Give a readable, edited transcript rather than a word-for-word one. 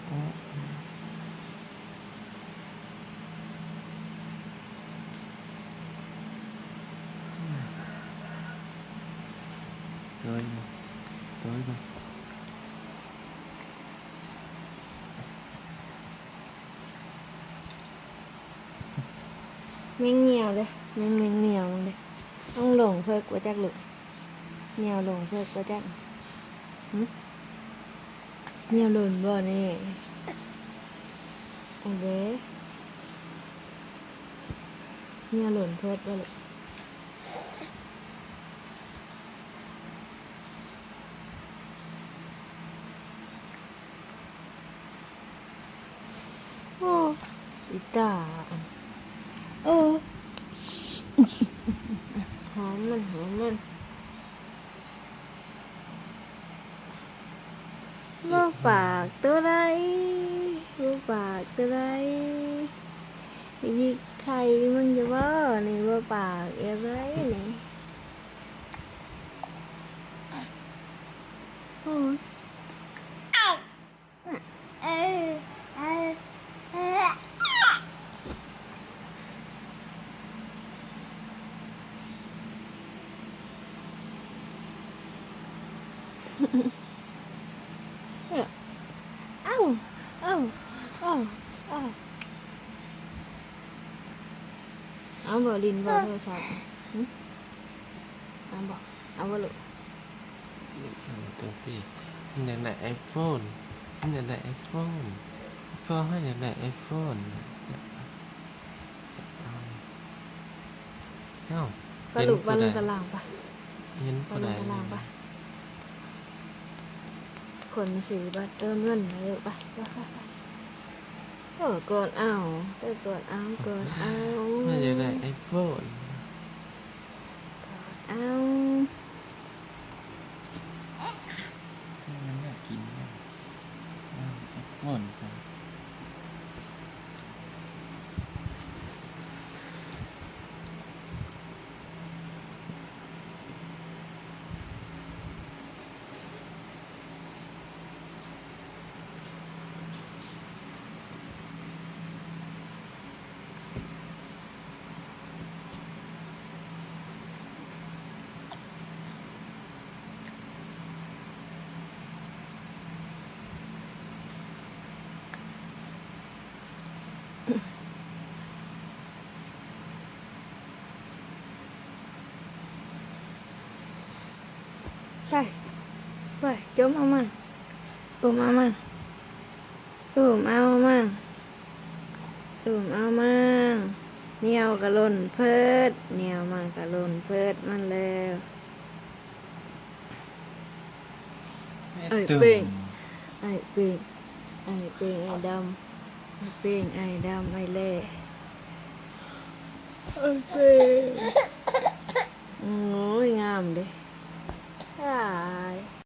Rồi rồi rồi miếng nhiều đây miếng nhiều đây ông lồng phơi của chắc lụi nhiều lồng phơi của chắc nhiều lồn bò này anh bé nhiều lồn phơi qua lụi ô ít tả ô hóm mình vô bạc tới đây gì thầy mình cho bơ này vô bạc em đấy này ôiเอาบอลินบอโทรศัพท์เอาบอลูก ตัวพี่มันอยากได้ไอโฟนมันอยากได้ไอโฟนพ่อให้อยากได้ไอโฟนเอ้า ปลาลูกปลาลงตารางปะ เห็น ปลา ผู้ ล ใด งตารางปะคนซื้อบัตรเติมเงินมาเยอะปะก่อนเอาก่อนเอา มันอยากได้ไอโฟน เอา มันอยากกินไอโฟนจ้ะไปจมเอามาเอามาเหนียวกะล่นเพิดเหนียวมันกะล่นเพิดมันแล้วไอ้เป่งไอ้ดำไอ้เล่ไอ้เป่งโอ้ยงามดิ